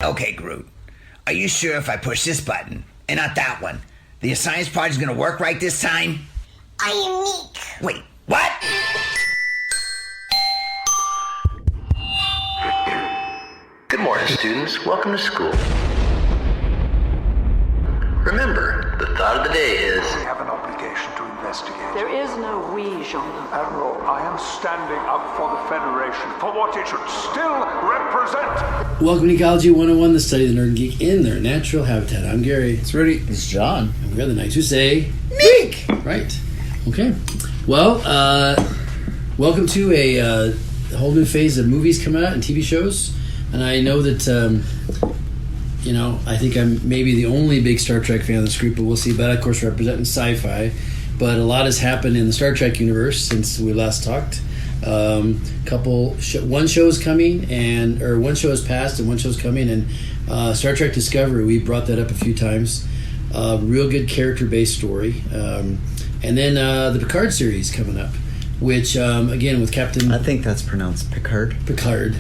Okay, Groot. Are you sure if I push this button, and not that one, the science project's gonna work right this time? I am Meek. Wait, what? Good morning, students. Welcome to school. Remember, the thought of the day is... We have an obligation to investigate. There is no we, Jean-Luc. Admiral, I am standing up for the Federation, for what it should still represent. Welcome to Ecology 101, the study of the nerd and geek in their natural habitat. I'm Gary. It's Rudy. It's John. And we're the Knights who say... Meek! Right. Okay. Well, welcome to a whole new phase of movies coming out and TV shows. And I know that... I think I'm maybe the only big Star Trek fan of this group, but we'll see. But of course, representing sci-fi. But a lot has happened in the Star Trek universe since we last talked. One show is coming, one show has passed, and one show is coming. And Star Trek Discovery, we brought that up a few times. Real good character-based story. And then the Picard series coming up, which again with Captain. I think that's pronounced Picard. Picard.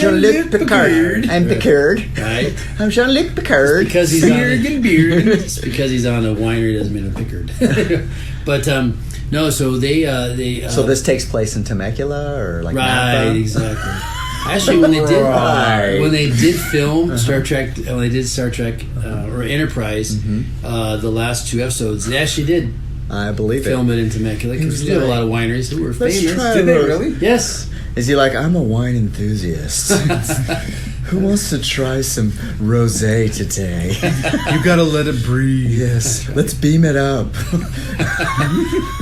Jean-Luc Picard. I'm Picard. Right. I'm Jean-Luc Picard. Because he's it's because he's on a winery doesn't mean a Picard. But no, so they so this takes place in Temecula or like right, Napa? Exactly. Actually, when they did film Star Trek, when they did Star Trek or Enterprise, the last two episodes, they actually did. I believe film it in Temecula because they have a lot of wineries who were famous. Did they really? Yes. Is he like, I'm a wine enthusiast. Who wants to try some rosé today? You gotta let it breathe. Yes. Let's beam it up.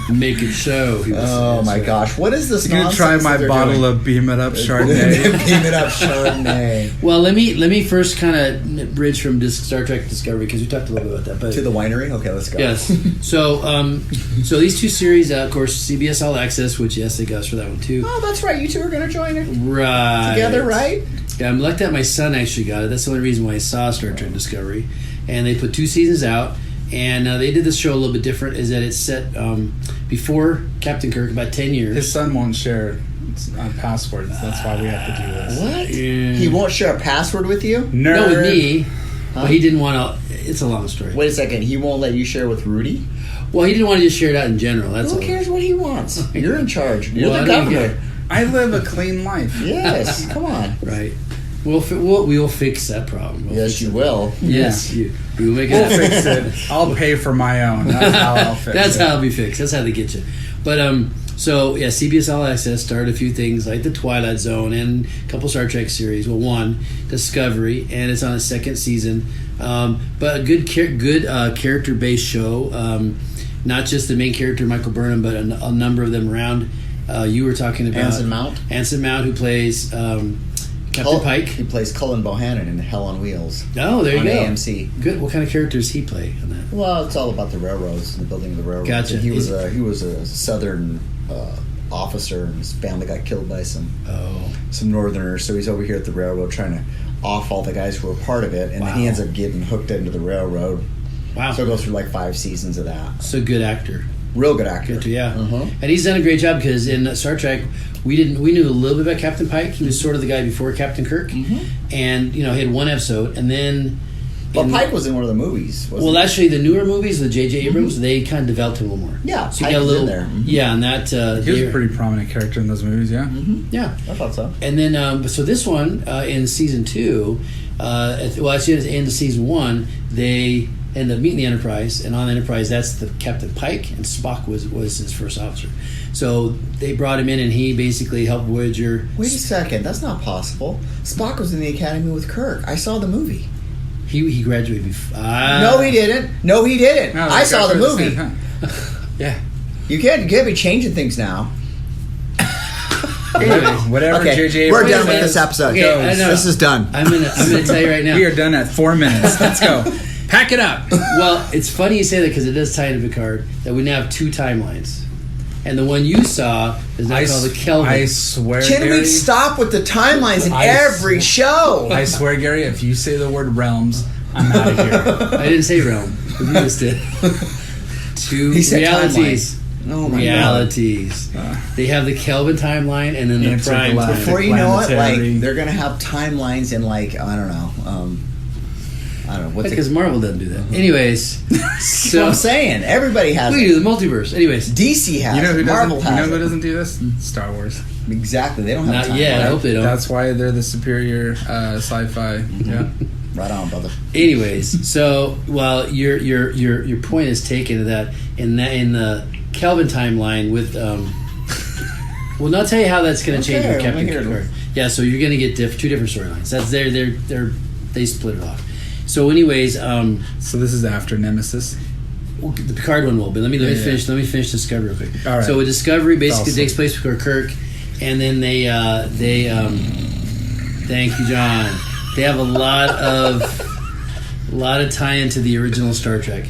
Make it so. Oh my gosh. What is this nonsense? I'm gonna try my bottle of Beam It Up Chardonnay. Beam It Up Chardonnay. Well, let me first kind of bridge from Star Trek Discovery because we talked a little bit about that. But to the winery? Okay, let's go. Yes. So these two series, of course, CBS All Access, which yes, they got us for that one too. Oh, that's right. You two are going to join it. Right. Together, right? Yeah, I'm lucky that my son actually got it. That's the only reason why I saw Star Trek Discovery. And they put 2 seasons out. And they did this show a little bit different, is that it's set before Captain Kirk, about 10 years. His son won't share passwords. That's why we have to do this. What? Yeah. He won't share a password with you? Nerd. No, with me. Huh? But he didn't want to... It's a long story. Wait a second. He won't let you share with Rudy? Well, he didn't want to just share it out in general. That's Who cares what he wants? You're in charge. You're well, the governor. I live a clean life. Yes. Come on. Right. We'll fix that problem. Yes, you will. Yes, yeah. We will make it. We'll fix it. I'll pay for my own. That's how I'll fix it. That's how it'll be fixed. That's how they get you. But CBS All Access started a few things like The Twilight Zone and a couple Star Trek series. Well, one, Discovery, and it's on its second season. But a good character-based show. Not just the main character, Michael Burnham, but a number of them around. You were talking about Anson Mount, who plays Captain Pike. He plays Cullen Bohannon in Hell on Wheels. Oh, there you go. On AMC. Good. What kind of characters he play on that? Well, it's all about the railroads and the building of the railroads. Gotcha. And he was a Southern officer, and his family got killed by some Northerners. So he's over here at the railroad trying to off all the guys who were part of it, and then he ends up getting hooked into the railroad. Wow. So it goes through like 5 seasons of that. So good actor. Real good actor. Yeah. And he's done a great job because in Star Trek, we knew a little bit about Captain Pike. He was sort of the guy before Captain Kirk. And, he had one episode. And then... But Pike was in one of the movies, wasn't he? Actually, the newer movies, the J.J. Abrams, they kind of developed him a little more. Yeah, so you got a little, in there. Yeah, and that... he was a pretty prominent character in those movies, yeah. Yeah. I thought so. And then, so this one, in season 2, actually, at the end of season 1, they... end up meeting the Enterprise, and on the Enterprise, that's the Captain Pike, and Spock was his first officer. So they brought him in, and he basically helped Voyager. Wait a second, that's not possible. Spock was in the Academy with Kirk. I saw the movie. He graduated before. No, he didn't. No, I saw the movie. Yeah. You can't be changing things now. Whatever. Okay, JJ. We're done with this episode. Okay, this is done. I'm gonna tell you right now. We are done at 4 minutes. Let's go. Pack it up. Well, it's funny you say that because it does tie into Picard that we now have 2 timelines. And the one you saw is now called the Kelvin. I swear, Can Gary, we stop with the timelines in I every show? I swear, Gary, if you say the word realms, I'm out of here. I didn't say realm. You just did. Two He said realities. Oh my Realities. They have the Kelvin timeline and then the prime Intergalactic. time. Before you know it, Planetary. like they're gonna have timelines in like I don't know what's Because it? Marvel doesn't do that. Anyways, That's what so I'm saying. Everybody has we it. do the multiverse. Anyways, DC has You know who it. doesn't? Marvel You has know who it. doesn't do this? Star Wars. Exactly. They don't have not yet. I timelines. hope they don't. That's why they're the superior sci-fi. Yeah. Right on, brother. Anyways, so well, your point is taken that in the Kelvin timeline with well, I'll tell you how that's going to change with Okay, Captain let me hear it. Picard. Yeah, so you're going to get two different storylines. That's they split it off. So, anyways, So this is after Nemesis. the Picard one will, but let me finish. Let me finish Discovery real quick. All right. So, Discovery basically Awesome. takes place with Kirk, and then they thank you, John. They have a lot of tie into the original Star Trek.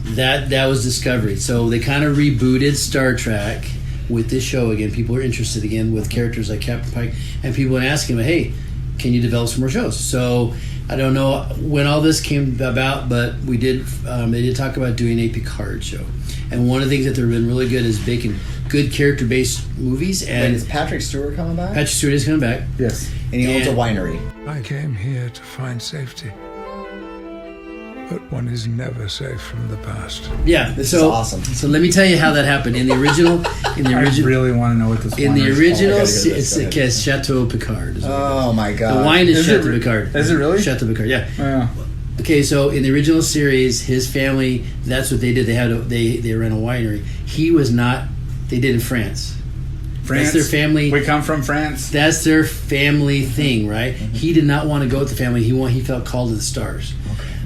That was Discovery. So they kind of rebooted Star Trek with this show again. People are interested again with characters like Captain Pike, and people are asking him, "Hey, can you develop some more shows?" So I don't know when all this came about, but we did. They did talk about doing a Picard show, and one of the things that they've been really good is making good character-based movies. Wait, And is Patrick Stewart coming back? Patrick Stewart is coming back. Yes. And he owns a and- winery. I came here to find safety. But one is never safe from the past. Yeah, This so, is awesome. So let me tell you how that happened in the original. I really want to know what this In one the is. original, Oh, I gotta hear it's this. Go ahead. Chateau Picard. Is what it is. Oh my god. The wine is Is it Chateau re- Picard. is it really? Chateau Picard? Yeah. Yeah. Okay, so in the original series, his family, that's what they did. They ran a winery. He was not. They did in France. France. That's their family. We come from France. That's their family thing, right? Mm-hmm. He did not want to go with the family. He felt called to the stars.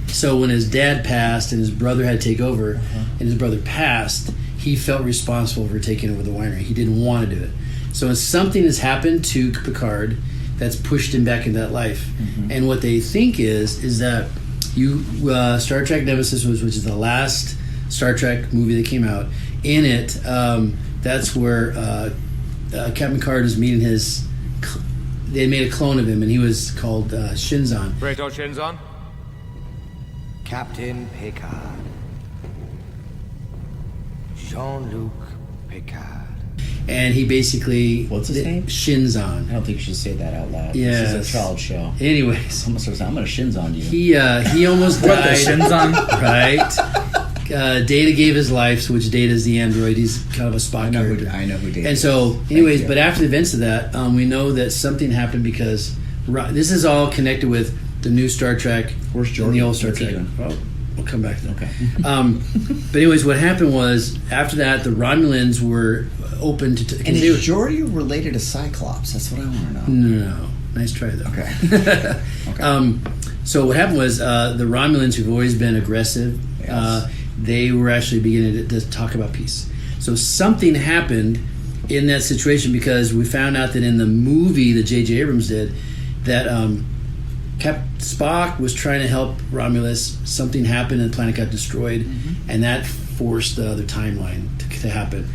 So when his dad passed and his brother had to take over, Uh-huh. and his brother passed, he felt responsible for taking over the winery. He didn't want to do it. So something has happened to Picard that's pushed him back into that life. Mm-hmm. And what they think is that Star Trek Nemesis which is the last Star Trek movie that came out. In it, that's where Captain Picard is meeting his. They made a clone of him, and he was called Shinzon. Breto Shinzon? Captain Picard. Jean-Luc Picard. And he basically What's his name? Shinzon. I don't think you should say that out loud. Yes. This is a child show. Anyways, I'm gonna shins on you. he almost What the died. Shinzon? Right. Data gave his life, which Data is the android. He's kind of a Spock character. I know who Dave And is. so, Thank anyways, you. but after the events of that, we know that something happened because this is all connected with the new Star Trek Where's and Jordan? the old Star What's he Trek. doing? Well, we'll come back to that. Okay. But anyways, what happened was after that, the Romulans were open to. And is Geordi related to Cyclops? That's what I want to know. No. Nice try, though. Okay. Okay. So what happened was the Romulans, who've always been aggressive, Yes. they were actually beginning to talk about peace. So something happened in that situation because we found out that in the movie that J.J. Abrams did, that Captain Spock was trying to help Romulus. Something happened and the planet got destroyed, and that forced the other timeline to happen.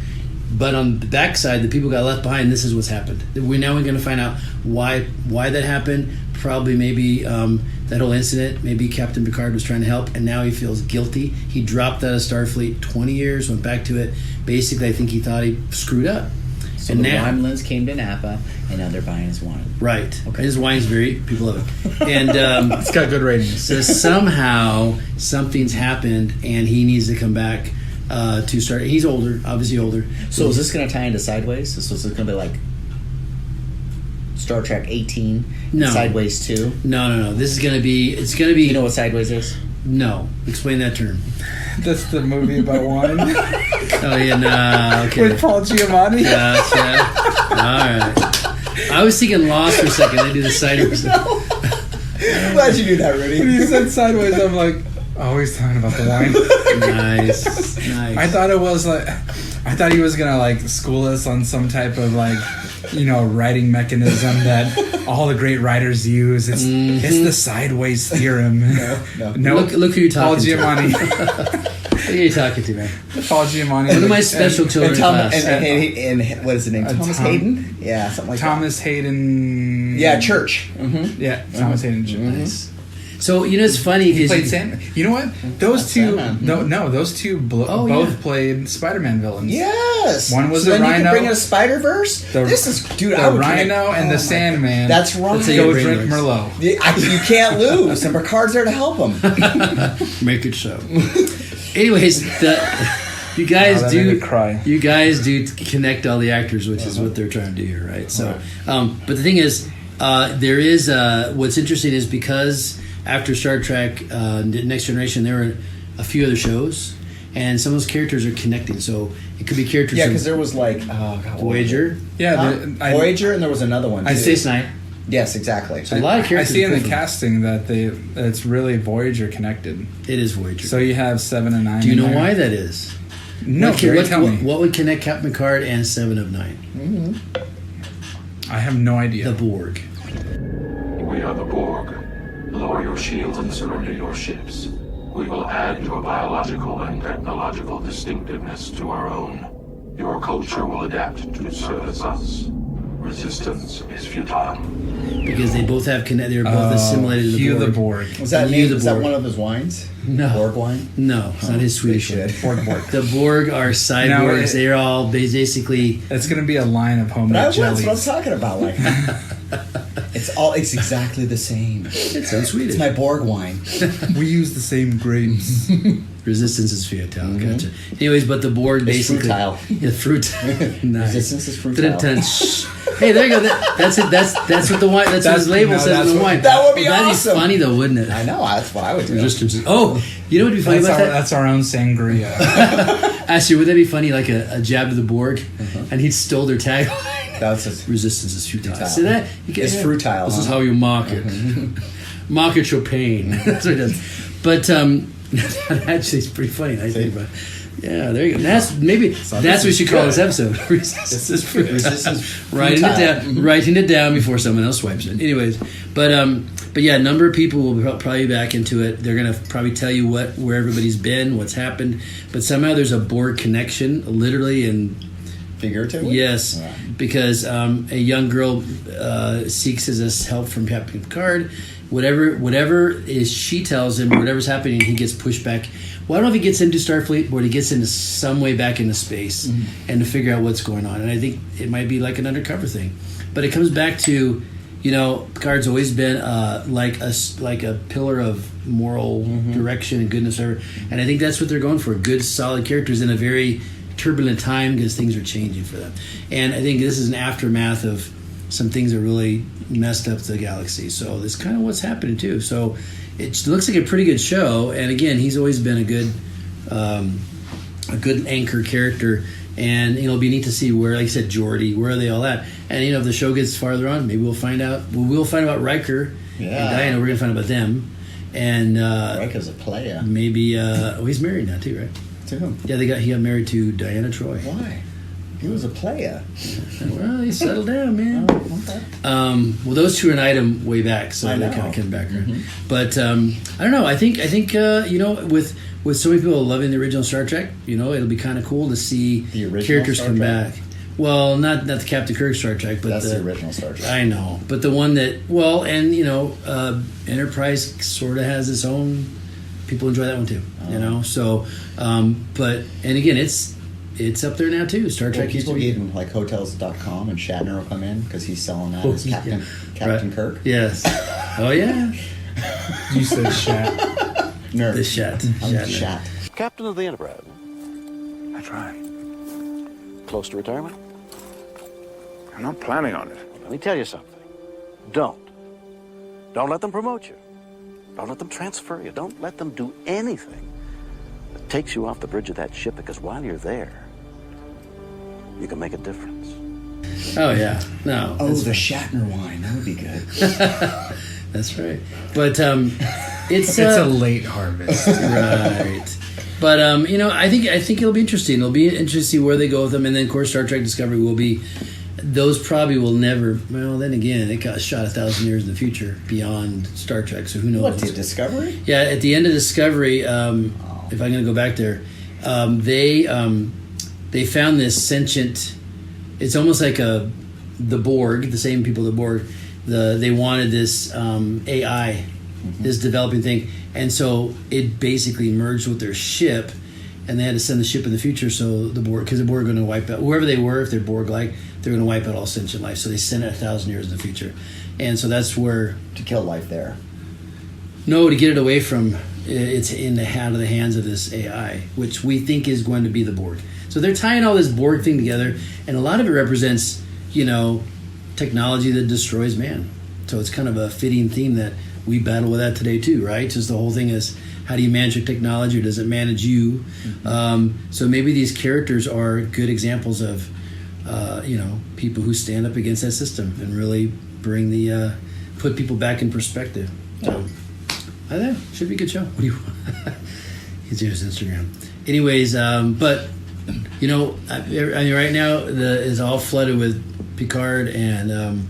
But on the backside, the people got left behind. This is what's happened. We're going to find out why that happened. Probably maybe that whole incident. Maybe Captain Picard was trying to help, and now he feels guilty. He dropped out of Starfleet 20 years, went back to it. Basically, I think he thought he screwed up. So And the now- Romulans came to Napa, and now they're buying his wine. Right. Okay. His wine's people love it. And It's got good ratings. so somehow something's happened, and he needs to come back to start. He's older, obviously older. So is this going to tie into Sideways? So is it going to be like Star Trek 18 and No. Sideways 2? No. This is going to be. It's going to be. You know what Sideways is? No. Explain that term. That's the movie about wine Oh yeah. No. Okay. with Paul Giamatti. Gotcha. All right. I was thinking Lost for a second. They do the sideways. I'm glad you knew that, When Rudy. you said Sideways, I'm like, oh, he's talking about the wine. Nice. I thought it was like, I thought he was gonna like school us on some type of like writing mechanism that all the great writers use. It's the sideways theorem. No. Look who you're Paul talking to. Giamatti. Who are you talking to, man? Paul Giamatti. One of my special children in class. And what is his name? Thomas Hayden? Yeah, something like Thomas Hayden. that. Yeah, Church. Yeah, Thomas Hayden. Nice. So it's funny He because played Sandman. You know what? Those two. Sandman. No, those two both played Spider-Man villains. Yes. One was so a then Rhino. You can bring in a Spider-Verse. This is, dude. I The would Rhino and the Sandman. That's right. That's how your Go brain drink works. Merlot. You can't lose, and Picard's there to help him. Make it so. Anyways, you guys that made do me cry. You guys do connect all the actors, which is what they're trying to do here, right? So, but the thing is, there is what's interesting is because after Star Trek Next Generation, there were a few other shows, and some of those characters are connecting. So it could be characters. Yeah, from because there was like Voyager. Yeah, Voyager, and there was another one. I too. Space Nine. Yes, exactly. So a lot of I characters. see in the come from- casting that it's really Voyager connected. It is Voyager. So you have 7 and 9. do you in know there. why that is? No, Gary, tell me. What would connect Captain Picard and 7 of 9? I have no idea. The Borg. We are the Borg. Lower your shields and surrender your ships. We will add your biological and technological distinctiveness to our own. Your culture will adapt to service us. Resistance is futile. Because they both have they're both assimilated to the Hugh Borg. the Borg. Was that Hugh the is that Borg. one of his wines? No. Borg wine? No, it's not his Swedish they one. should. Borg. The Borg are cyborgs. No, They're all basically. It's going to be a line of homemade That's what I'm jellies. talking about. Like, it's exactly the same. It sounds Swedish. It's my Borg wine. We use the same grapes. Resistance is futile. Gotcha. Anyways, but the Borg It's basically. Fruitile. Yeah, fruit. Nice. Resistance is Fruitile. Shh. Hey, there you go. That's it. That's what the wine. That's what his label says in the wine. That would be That'd awesome. be funny though, wouldn't it? I know. That's what I would do. Resistance is. Oh, you know what would be funny That's about our, that? that's our own sangria. Actually, would that be funny? Like a jab to the Borg, and he stole their tagline. That's just, Resistance is futile. Futile. See that? It's Fruitile, This is huh? how you mock it. Mock at your pain. That's what it does. But that actually is pretty funny. I think about it. Yeah, there you go. That's what we should call this episode. Resistance is futile. Resistance Writing it down before someone else swipes it. Anyways, but yeah, a number of people will probably be back into it. They're gonna probably tell you where everybody's been, what's happened. But somehow there's a Borg connection, literally and figuratively? yes, Yeah. because a young girl seeks his help from Captain Picard. Whatever is she tells him, whatever's happening, he gets pushed back. Well, I don't know if he gets into Starfleet, but he gets into some way back into space and to figure out what's going on. And I think it might be like an undercover thing, but it comes back to, Picard's always been like a pillar of moral direction and goodness. And I think that's what they're going for: good, solid characters in a very turbulent time because things are changing for them. And I think this is an aftermath of some things that really messed up the galaxy. So that's kind of what's happening too. So it looks like a pretty good show. And again, he's always been a good anchor character. And it'll be neat to see where, like I said, Geordi, where are they all at? And if the show gets farther on, maybe we'll find out. We'll find out about Riker and Diana. We're gonna find out about them. And Riker's a player. maybe he's married now too, right? To whom? Yeah, he got married to Diana Troy. Why? He was a player. Well, he settled down, man. Okay. Well, those two are an item way back, so I they know. kind of come back. But I don't know. I think with so many people loving the original Star Trek, it'll be kind of cool to see The original characters Star come Trek? back. Well, not the Captain Kirk Star Trek, but That's the original Star Trek. I know, but the one that Enterprise sort of has its own. People enjoy that one too, So, but and again, it's up there now too. Star Trek used to People be. gave him like Hotels.com, and Shatner will come in because he's selling that Oh, as yeah. Captain Right. Kirk. Yes. Oh yeah. You said Shat. Nerd. The Shat. I'm Shatner. Shat. Captain of the Enterprise. I try. Close to retirement? I'm not planning on it. Let me tell you something. Don't let them promote you. Don't let them transfer you. Don't let them do anything that takes you off the bridge of that ship, because while you're there, you can make a difference. Oh yeah. No. Oh, the Shatner wine. That would be good. That's right. But it's a late harvest. right. But I think it'll be interesting. It'll be interesting to see where they go with them, and then of course Star Trek Discovery will be those probably will never. Well, then again, it got shot 1,000 years in the future beyond Star Trek. So who knows? What, the Discovery? Yeah, at the end of Discovery, if I'm going to go back there, they found this sentient. It's almost like the Borg, the same people, the Borg. They wanted this AI, this developing thing, and so it basically merged with their ship, and they had to send the ship in the future. So the Borg, because the Borg are going to wipe out whoever they were, if they're Borg-like, they're going to wipe out all sentient life. So they sent it 1,000 years in the future, and so that's where To kill life there. No, to get it away from it's in the hands of this AI, which we think is going to be the Borg. So they're tying all this Borg thing together, and a lot of it represents, technology that destroys man. So it's kind of a fitting theme that we battle with that today too, right? Just the whole thing is, how do you manage your technology, or does it manage you? So maybe these characters are good examples of, people who stand up against that system and really bring put people back in perspective. So I think it should be a good show. What do you want? He's his Instagram. Anyways, but right now is all flooded with Picard and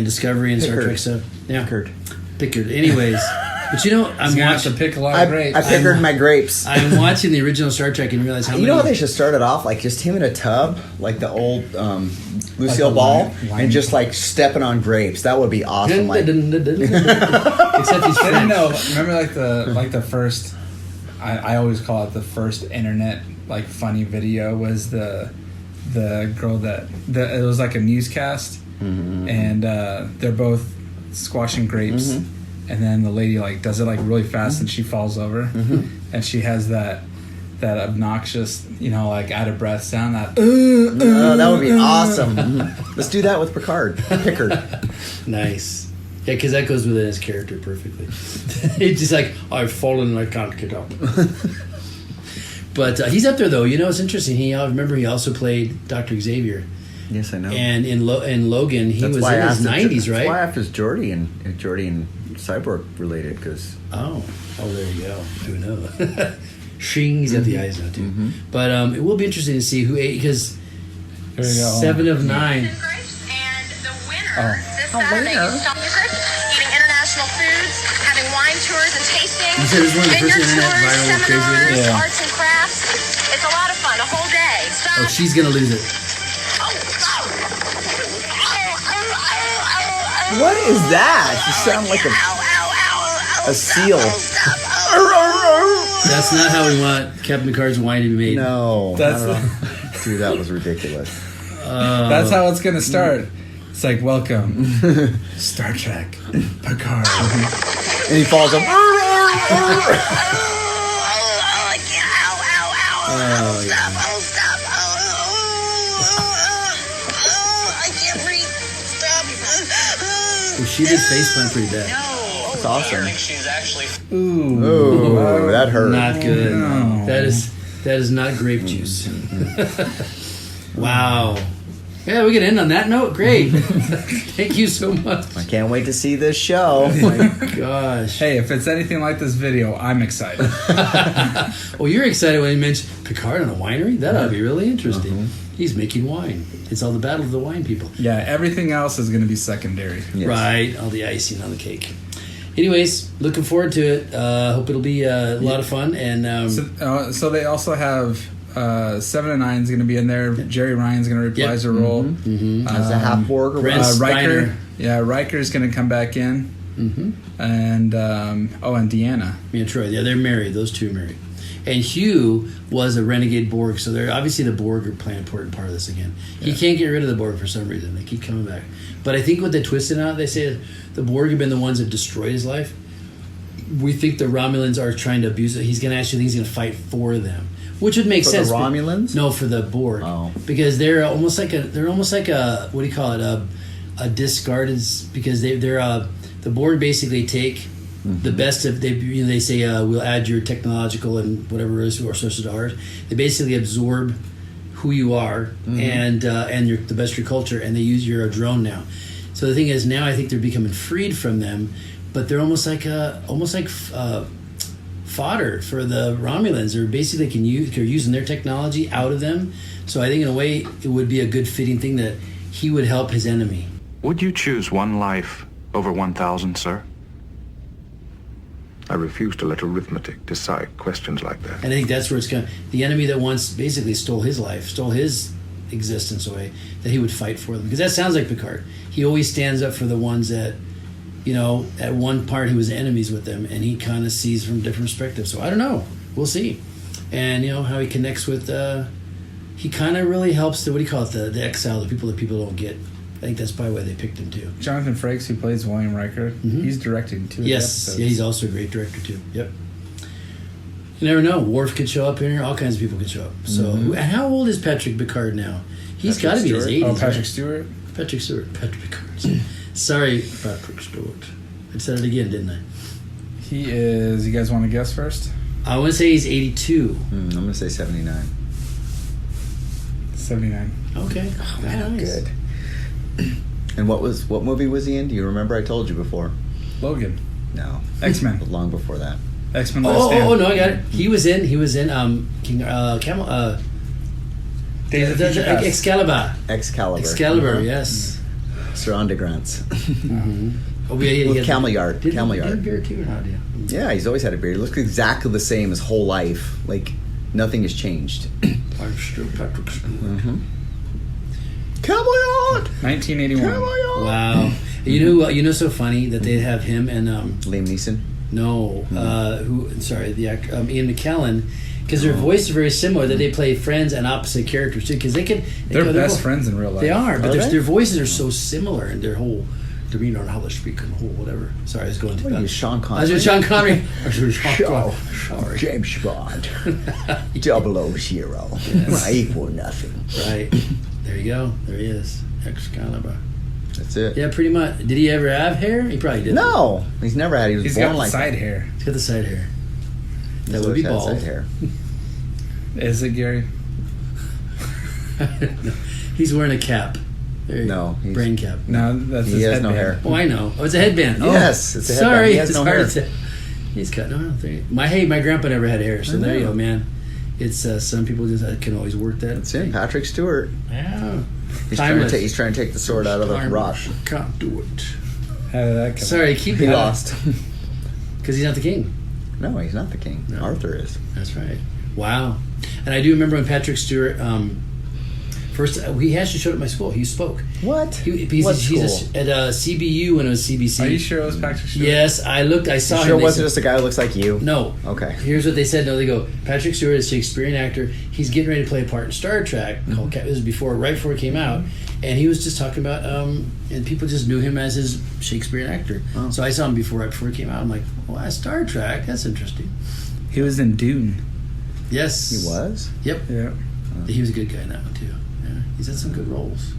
Discovery and Star Trek stuff. Yeah, Picard. Anyways, but I'm watching. To pick a lot of grapes. I pickered my grapes. I'm watching the original Star Trek and realize how many. You know how they should start it off, like just him in a tub, like the old Lucille Like Ball, wine and just like stepping on grapes. That would be awesome. Like, Except he's French. No, remember the first. I always call it the first internet funny video was the girl that it was like a newscast, and they're both squashing grapes, and then the lady does it really fast, and she falls over, and she has that obnoxious out of breath sound that that would be awesome. Let's do that with Picard. Nice. Yeah, because that goes within his character perfectly. It's just like, I've fallen and I can't get up. But he's up there, though. It's interesting. I remember he also played Dr. Xavier. Yes, I know. And in Logan, he was in his 90s, right? That's why I asked if Geordi and Cyborg related, because... Oh, there you go. Who knows? Shing, he's got the eyes now, too. But it will be interesting to see who ate, because 7 of 9. And the winner this Saturday, eating international foods, having wine tours and tastings, you said this was one of the first internet viral seminars, crazy arts and crafts. It's a lot of fun, a whole day. So, oh, she's going to lose it. What is that? You sound like a seal. That's not how we want Captain Picard's wine to be made. No. Dude, that was ridiculous. That's how it's going to start. It's like, welcome, Star Trek, Picard. And he falls up. She did faceplant pretty bad. That's awesome. Ooh, that hurt. Not good. No. That is not grape juice. Wow. Yeah, we can end on that note. Great. Thank you so much. I can't wait to see this show. Oh my gosh. Hey, if it's anything like this video, I'm excited. Well, you're excited when you mentioned Picard on a winery? That ought to be really interesting. He's making wine. It's all the battle of the wine people. Yeah, everything else is going to be secondary. Yes. Right, all the icing on the cake. Anyways, looking forward to it. Hope it'll be a lot of fun. And so they also have 7 and 9 is going to be in there. Jerry Ryan's going to reprise a role as a half Borg. Riker, Riker's going to come back in. And and Deanna. Me and Troy. Yeah, they're married. Those two are married. And Hugh was a renegade Borg, so they're obviously the Borg are playing an important part of this again. He can't get rid of the Borg for some reason. They keep coming back. But I think what they twisted out, they say the Borg have been the ones that destroyed his life. We think the Romulans are trying to abuse it. He's going to fight for them, which would make sense. For the Romulans? No, for the Borg. Oh. Because they're almost like a what do you call it? A discarded, because they're the Borg basically take the best of they say we'll add your technological and whatever resources to ours. They basically absorb who you are and the best of your culture, and you're a drone now. So the thing is, now I think they're becoming freed from them, but they're almost like fodder for the Romulans. They're basically they're using their technology out of them. So I think in a way it would be a good fitting thing that he would help his enemy. Would you choose one life over 1,000, sir? I refuse to let arithmetic decide questions like that. And I think that's where it's going. The enemy that once basically stole his life, stole his existence away, that he would fight for them. Because that sounds like Picard. He always stands up for the ones that, you know, at one part he was enemies with them, and he kind of sees from different perspectives. So I don't know. We'll see. And, you know, how he connects with, he kind of really helps the, what do you call it, the exile, the people that people don't get. I think that's probably why they picked him too. Jonathan Frakes, who plays William Riker, he's directing two Yes, episodes. yeah, he's also a great director too. Yep. You never know. Worf could show up in here. All kinds of people could show up. So, and how old is Patrick Picard now? He's got to be in his 80s. Oh, Patrick right? Stewart? Patrick Stewart. Patrick Picard. Sorry, Patrick Stewart. I said it again, didn't I? He is... You guys want to guess first? I want to say he's 82. I'm going to say 79. 79. Okay. Oh, man, nice. Good. And what movie was he in? Do you remember? I told you before. Logan. No. X-Men. Long before that. X-Men Last Stand. Oh, no, I got it. He was in King Days of Future Past. Excalibur. Excalibur. Yes. Sir Undergrants. Oh, yeah, With Camelliard. Did he Camelliard. have a beard too or not? Yeah, he's always had a beard. He looks exactly the same his whole life. Like, nothing has changed. I'm still Patrick Stewart. Camelliard! 1981. Camelliard! Wow. You know, so funny that they'd have him and Liam Neeson. No, the actor Ian McKellen, because their voices are very similar. That they play friends and opposite characters too. Because they're best friends in real life. They are, but they? their voices are so similar and their whole demeanor and how they speak and whole whatever. Sorry, I was going to. What are you, Sean Connery? I was Sean Connery. Sorry. James Bond. 000. Yes. I equal nothing. Right. There you go. There he is. Excalibur. That's it. Yeah, pretty much. Did he ever have hair? He probably didn't. No, he's never had. He was He's born got like side that. hair. He's got the side hair. That He's would be always had bald. side hair. Is it, Gary? He's wearing a cap. No, he's- brain cap. No, that's He his has no headband. hair. Oh, I know. Oh, it's a headband. Yes, oh, it's a headband. sorry. He has no Sorry. hair. He's cut. No, my grandpa never had hair, so there you go, man. It's some people just can always work that. That's it. Patrick Stewart. Yeah. He's Timeless. trying to take the sword out of the Timeless. rock. Can't do it. How did that come Sorry, keep He it lost. because he's not the king. No, he's not the king. No. Arthur is. That's right. Wow. And I do remember when Patrick Stewart first he actually showed up at my school. He spoke. What? He's What at CBU when it was CBC. Are you sure it was Patrick Stewart? Yes, I looked. I saw You him. sure They wasn't said- just a guy who looks like you? No. Okay. Here's what they said. No, they go, Patrick Stewart is a Shakespearean actor. He's getting ready to play a part in Star Trek. Called This was right before it came out. And he was just talking about, and people just knew him as his Shakespearean actor. Oh. So I saw him right before it came out. I'm like, well, that's Star Trek. That's interesting. He was in Dune. Yes. He was? Yep. Yeah. He was a good guy in that one, too. Yeah. He's had some good roles.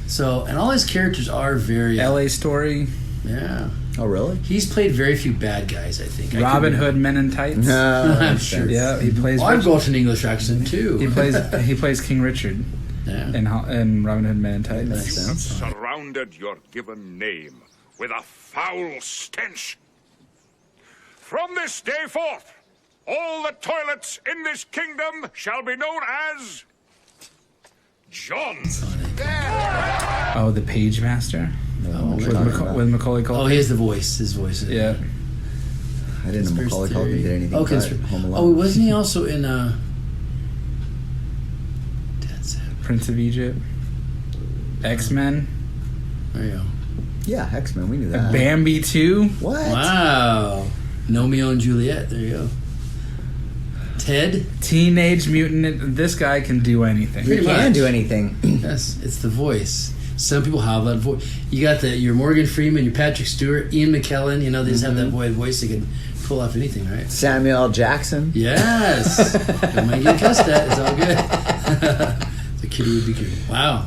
So, and all his characters are very... L.A. Story. Yeah. Oh, really? He's played very few bad guys, I think. Robin Hood Men in Tights. No. I'm sure. Yeah, he plays. I've got an English accent, too. He plays King Richard Yeah. in Robin Hood Men in Tights. Makes You have sense. surrounded your given name with a foul stench. From this day forth, all the toilets in this kingdom shall be known as John. Oh, the Page Master with Macaulay Culkin. Oh, he has the voice. His voice. Is Yeah. I didn't know Macaulay Culkin did anything but Home Alone. Oh, wasn't he also in Prince of Egypt. X-Men. There you go. Yeah, X-Men. We knew that. Bambi 2. What? Wow. Romeo and Juliet. There you go. Ted. Teenage Mutant. This guy can do anything. He Pretty can much. do anything. Yes, it's the voice. Some people have that voice. You got your Morgan Freeman, your Patrick Stewart, Ian McKellen. You know, they just have that voice. They can pull off anything, right? Samuel L. Jackson. Yes. Don't mind getting cussed at. It's all good. The kitty would be cute. Wow.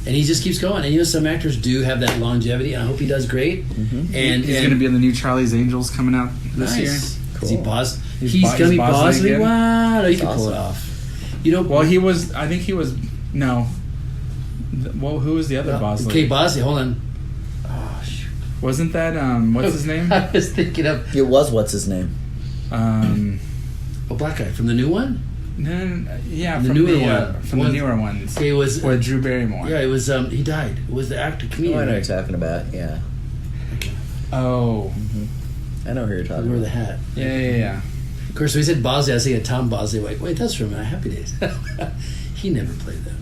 And he just keeps going. And some actors do have that longevity. And I hope he does great. Mm-hmm. And he's going to be in the new Charlie's Angels coming out this year. Cool. Is he Bos? He's He's going to be Bosley Bosley. again? Wow. No, you can That's pull it awesome. off. Well, he was. I think he was. No. Well, who was the other Bosley? Okay, Bosley. Hold on. Oh, shoot. Wasn't that what's his name? I was thinking of It was what's his name? black guy from the new one. Yeah, The from newer the one. from the newer ones. It was with Drew Barrymore. Yeah, it was. He died. It was the actor comedian. Oh, I know right? what you're talking about. Yeah. Oh. I know who you're talking Wore about. the hat. Yeah. Of course, we said Bosley. I was thinking Tom Bosley. Like, wait, that's from Happy Days. He never played that.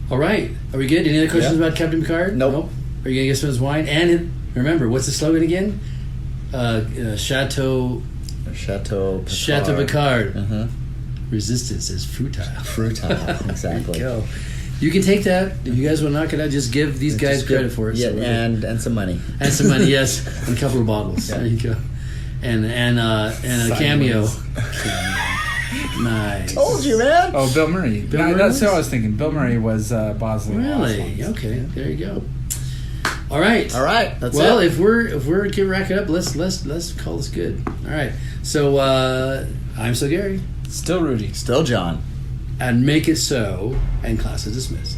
All right, are we good? Any other questions about Captain Picard? Nope. Are you gonna get some of his wine? And remember, what's the slogan again? Chateau Picard. Resistance is Fruitile. Fruitile, exactly. There you go. You can take that. If you guys want to knock it out, just give these guys credit for it. Yeah, So and some money. And some money, yes. And a couple of bottles. Yeah. There you go. And a cameo. Nice. Told you, man. Oh, Bill Murray. Murray That's was? what I was thinking. Bill Murray was Bosley. Really? Okay. There you go. All right. That's well, it. if we're gonna rack it up, let's call this good. All right. So I'm still Gary. Still Rudy. Still John. And make it so. And class is dismissed.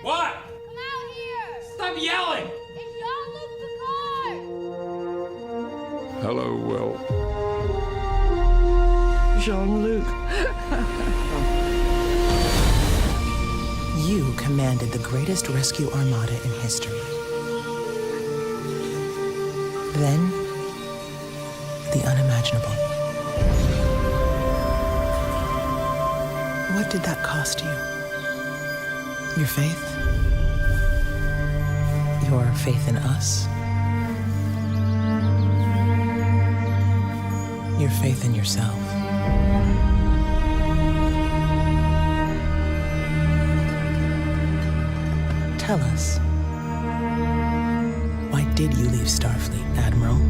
What? Come out here! Stop yelling! It's Jean-Luc Picard! Hello, Will. Jean-Luc. You commanded the greatest rescue armada in history. Then, the unimaginable. What did that cost you? Your faith? Your faith in us? Your faith in yourself? Tell us, why did you leave Starfleet, Admiral?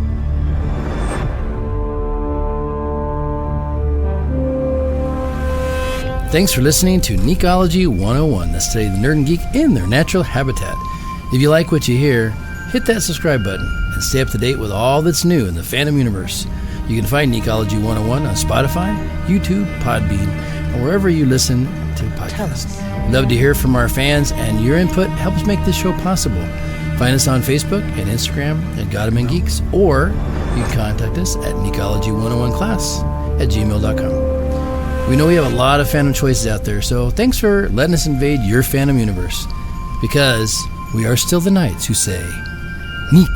Thanks for listening to Necology 101, the study of the nerd and geek in their natural habitat. If you like what you hear, hit that subscribe button and stay up to date with all that's new in the fandom universe. You can find Necology 101 on Spotify, YouTube, Podbean, or wherever you listen to podcasts. We'd love to hear from our fans, and your input helps make this show possible. Find us on Facebook and Instagram at Godman Geeks, or you can contact us at necology101class@gmail.com. We know we have a lot of fandom choices out there, so thanks for letting us invade your fandom universe. Because we are still the knights who say, Neek.